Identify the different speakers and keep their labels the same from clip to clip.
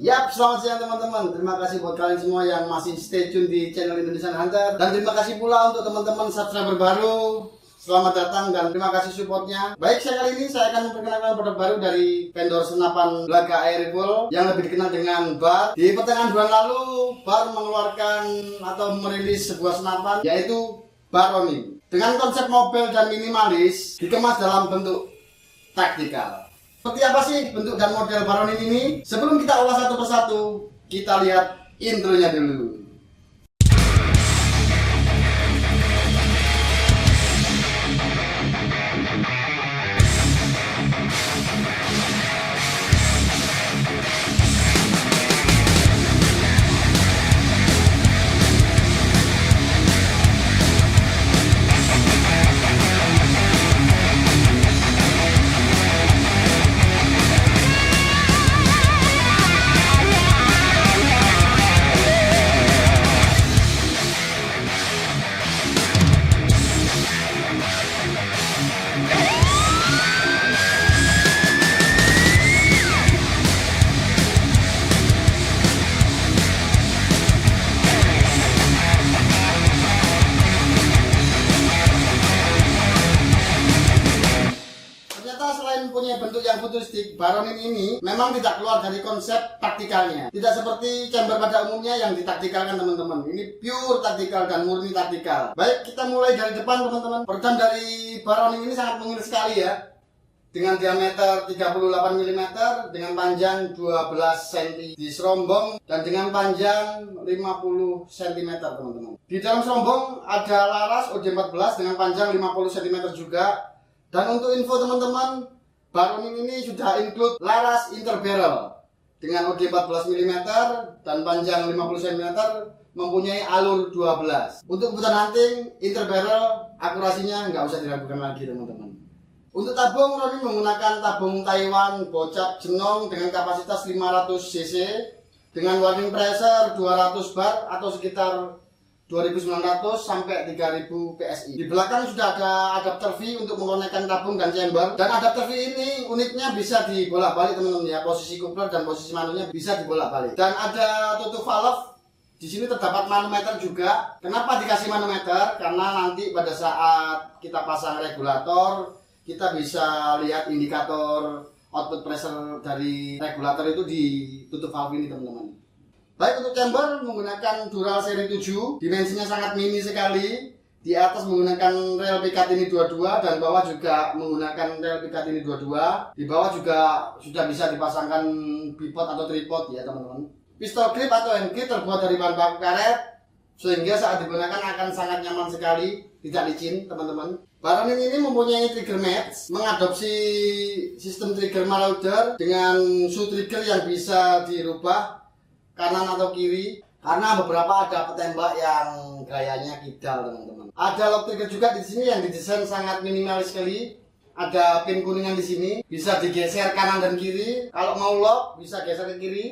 Speaker 1: Yap, selamat siang teman-teman. Terima kasih buat kalian semua yang masih stay tune di channel Indonesian Hunter. Dan terima kasih pula untuk teman-teman subscriber baru. Selamat datang dan terima kasih supportnya. Baik, kali ini saya akan memperkenalkan produk baru dari vendor senapan Blaga Air Rifle yang lebih dikenal dengan BAR. Di pertengahan bulan lalu, BAR mengeluarkan atau merilis sebuah senapan yaitu Baronin. Dengan konsep mobil dan minimalis, dikemas dalam bentuk taktikal. Seperti apa sih bentuk dan model Baronin ini? Sebelum kita ulas satu persatu, kita lihat intronya dulu. Punya bentuk yang futuristik, Baronin ini memang tidak keluar dari konsep taktikalnya. Tidak seperti chamber pada umumnya yang ditaktikalkan teman-teman. Ini pure taktikal dan murni taktikal. Baik, kita mulai dari depan teman-teman. Peredam dari Baronin ini sangat mungil sekali ya. Dengan diameter 38 mm, dengan panjang 12 cm di serombong dan dengan panjang 50 cm teman-teman. Di dalam serombong ada laras OD14 dengan panjang 50 cm juga. Dan untuk info teman-teman, Baronin ini sudah include laras interbarrel dengan OD 14 mm dan panjang 50 cm, mempunyai alur 12. Untuk kebutuhan hunting, interbarrel akurasinya nggak usah diragukan lagi teman-teman. Untuk tabung, Ronin menggunakan tabung Taiwan Bocap Jenong dengan kapasitas 500 cc dengan working pressure 200 bar atau sekitar 2900 sampai 3000 PSI. Di belakang sudah ada adapter V untuk mengkonekkan tabung dan chamber. Dan adapter V ini unitnya bisa dibolak-balik teman-teman ya. Posisi coupler dan posisi manunya bisa dibolak-balik. Dan ada tutup valve. Di sini terdapat manometer juga. Kenapa dikasih manometer? Karena nanti pada saat kita pasang regulator, kita bisa lihat indikator output pressure dari regulator itu di tutup valve ini teman-teman. Baik, untuk chamber menggunakan Dural seri 7, dimensinya sangat mini sekali. Di atas menggunakan rel pikat ini 22 dan bawah juga menggunakan rel pikat ini 22. Di bawah juga sudah bisa dipasangkan bipod atau tripod ya teman-teman. Pistol grip atau hand grip terbuat dari bahan baku karet sehingga saat digunakan akan sangat nyaman sekali, tidak licin teman-teman. Baronin ini mempunyai trigger match, mengadopsi sistem trigger Marauder dengan shoe trigger yang bisa dirubah kanan atau kiri, karena beberapa ada petembak yang gayanya kidal teman-teman. Ada lock trigger juga di sini yang didesain sangat minimalis sekali. Ada pin kuningan di sini, bisa digeser kanan dan kiri. Kalau mau lock bisa geser ke kiri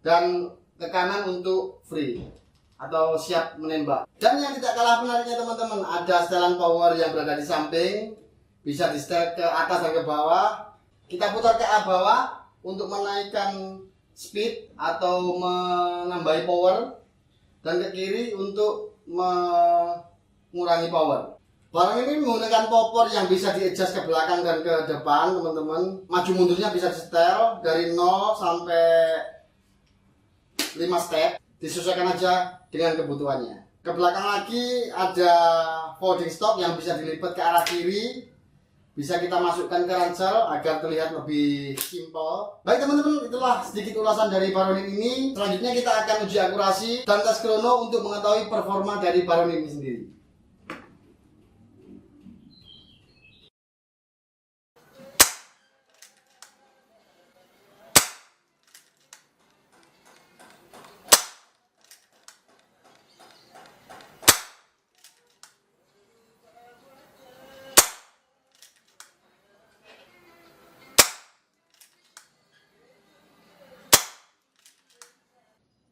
Speaker 1: dan ke kanan untuk free atau siap menembak. Dan yang tidak kalah menariknya teman-teman, ada setelan power yang berada di samping, bisa di setel ke atas dan ke bawah. Kita putar ke bawah untuk menaikkan speed atau menambah power, dan ke kiri untuk mengurangi power. Barang ini menggunakan popor yang bisa di-adjust ke belakang dan ke depan teman-teman. Maju mundurnya bisa di-setel dari 0 sampai 5 step, disesuaikan aja dengan kebutuhannya. Ke belakang lagi ada folding stock yang bisa dilipat ke arah kiri. Bisa kita masukkan ke ransel agar terlihat lebih simpel. Baik teman-teman, itulah sedikit ulasan dari Baronin ini. Selanjutnya kita akan uji akurasi dan tes krono untuk mengetahui performa dari Baronin ini sendiri.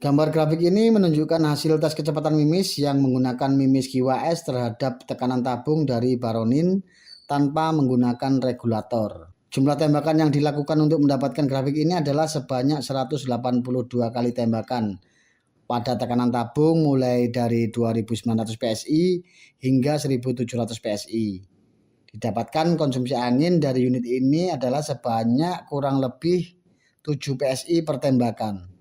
Speaker 1: Gambar grafik ini menunjukkan hasil tes kecepatan mimis yang menggunakan mimis GWS terhadap tekanan tabung dari Baronin tanpa menggunakan regulator.
Speaker 2: Jumlah tembakan yang dilakukan untuk mendapatkan grafik ini adalah sebanyak 182 kali tembakan pada tekanan tabung mulai dari 2900 PSI hingga 1700 PSI. Didapatkan konsumsi angin dari unit ini adalah sebanyak kurang lebih 7 PSI per tembakan.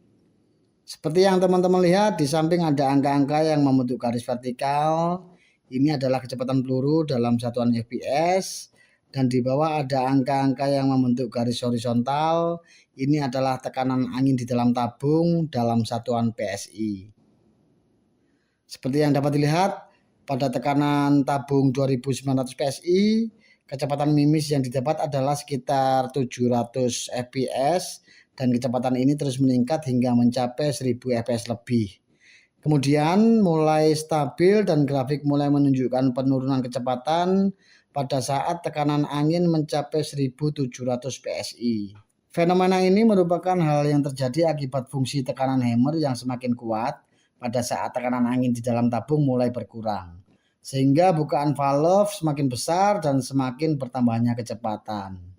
Speaker 2: Seperti yang teman-teman lihat, di samping ada angka-angka yang membentuk garis vertikal. Ini adalah kecepatan peluru dalam satuan FPS. Dan di bawah ada angka-angka yang membentuk garis horizontal. Ini adalah tekanan angin di dalam tabung dalam satuan PSI. Seperti yang dapat dilihat, pada tekanan tabung 2900 PSI, kecepatan mimis yang didapat adalah sekitar 700 fps. Dan kecepatan ini terus meningkat hingga mencapai 1000 fps lebih. Kemudian mulai stabil dan grafik mulai menunjukkan penurunan kecepatan pada saat tekanan angin mencapai 1700 PSI. Fenomena ini merupakan hal yang terjadi akibat fungsi tekanan hammer yang semakin kuat pada saat tekanan angin di dalam tabung mulai berkurang. Sehingga bukaan valve semakin besar dan semakin bertambahnya kecepatan.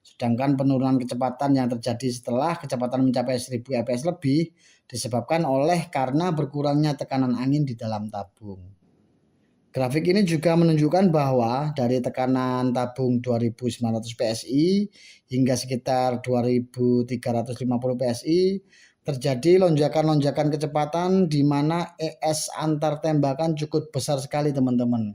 Speaker 2: Sedangkan penurunan kecepatan yang terjadi setelah kecepatan mencapai 1000 fps lebih disebabkan karena berkurangnya tekanan angin di dalam tabung. Grafik ini juga menunjukkan bahwa dari tekanan tabung 2900 PSI hingga sekitar 2350 PSI terjadi lonjakan-lonjakan kecepatan di mana ES antar tembakan cukup besar sekali teman-teman.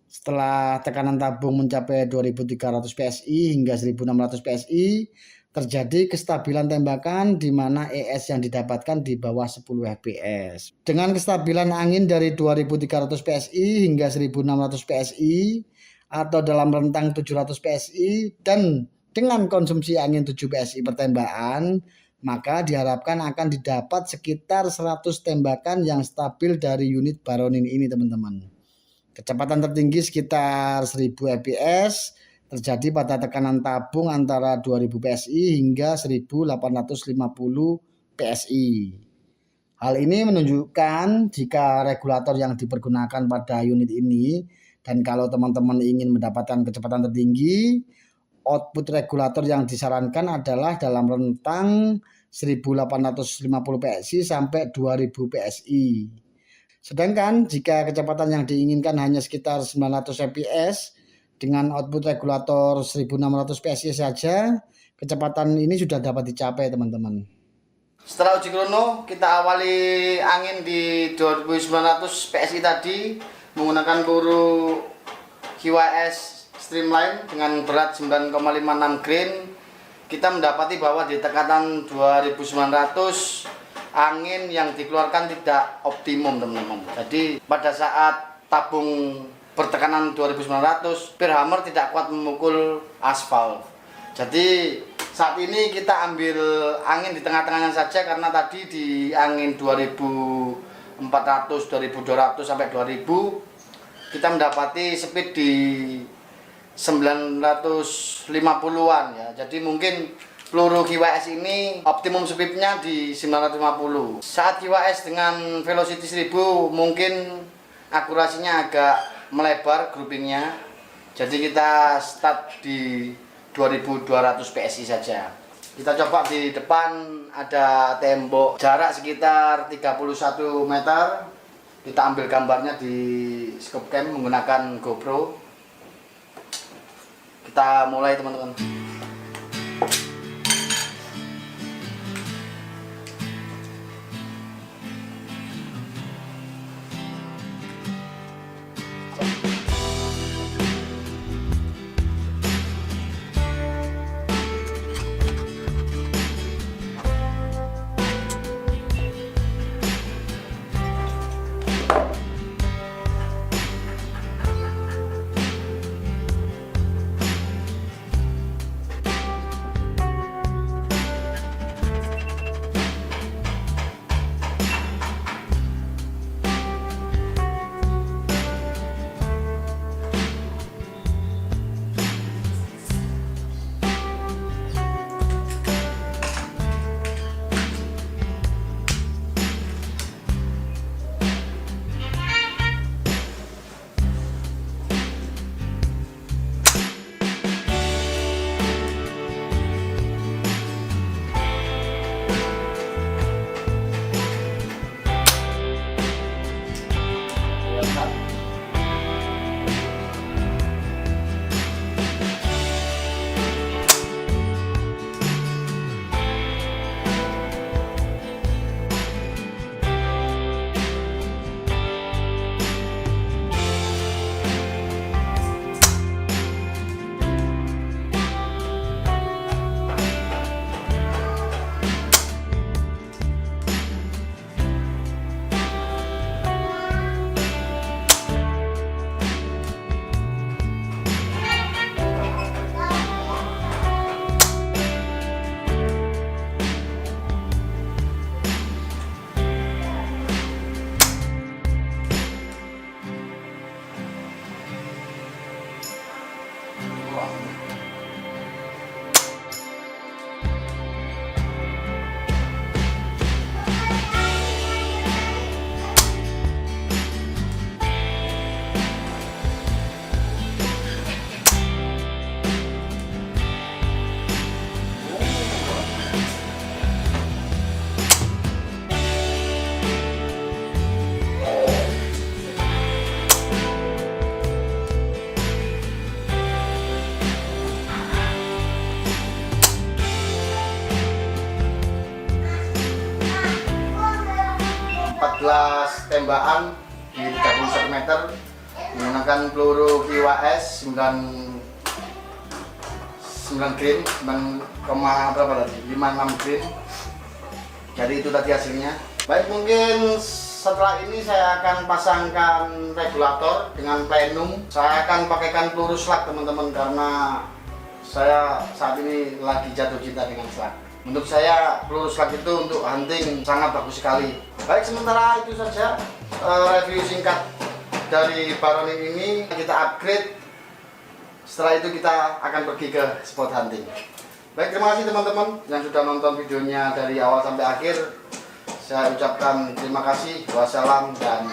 Speaker 2: Setelah tekanan tabung mencapai 2300 PSI hingga 1600 PSI, terjadi kestabilan tembakan di mana ES yang didapatkan di bawah 10 fps. Dengan kestabilan angin dari 2300 PSI hingga 1600 PSI atau dalam rentang 700 PSI dan dengan konsumsi angin 7 PSI per tembakan, maka diharapkan akan didapat sekitar 100 tembakan yang stabil dari unit Baronin ini teman-teman. Kecepatan tertinggi sekitar 1000 fps terjadi pada tekanan tabung antara 2000 PSI hingga 1850 PSI. Hal ini menunjukkan jika regulator yang dipergunakan pada unit ini dan kalau teman-teman ingin mendapatkan kecepatan tertinggi, output regulator yang disarankan adalah dalam rentang 1850 PSI sampai 2000 PSI. Sedangkan jika kecepatan yang diinginkan hanya sekitar 900 fps dengan output regulator 1600 PSI saja, kecepatan ini sudah dapat dicapai teman-teman.
Speaker 1: Setelah uji krono, kita awali angin di 2900 PSI tadi menggunakan peluru QYS Streamline dengan berat 9,56 grain. Kita mendapati bahwa di tekanan 2900 angin yang dikeluarkan tidak optimum teman-teman. Jadi pada saat tabung bertekanan 2900, pir hammer tidak kuat memukul aspal. Jadi saat ini kita ambil angin di tengah-tengahnya saja karena tadi di angin 2400, 2200 sampai 2000 kita mendapati speed di 950-an ya. Jadi mungkin peluru QYS ini optimum speednya di 950. Saat QYS dengan velocity 1000 mungkin akurasinya agak melebar groupingnya. Jadi kita start di 2200 PSI saja. Kita coba di depan ada tembok jarak sekitar 31 meter. Kita ambil gambarnya di scope cam menggunakan GoPro. Kita mulai teman-teman. 14 tembakan di 31 meter menggunakan peluru KIWS 9 green, 9, berapa tadi? 56 green. Jadi itu tadi hasilnya. Baik, mungkin setelah ini saya akan pasangkan regulator dengan plenum. Saya akan pakaikan peluru slug teman-teman, karena saya saat ini lagi jatuh cinta dengan slug. Menurut saya peluru slug itu untuk hunting sangat bagus sekali. Baik, sementara itu saja review singkat dari Baronin ini. Kita upgrade, setelah itu kita akan pergi ke spot hunting. Baik, terima kasih teman-teman yang sudah nonton videonya dari awal sampai akhir. Saya ucapkan terima kasih. Wassalam dan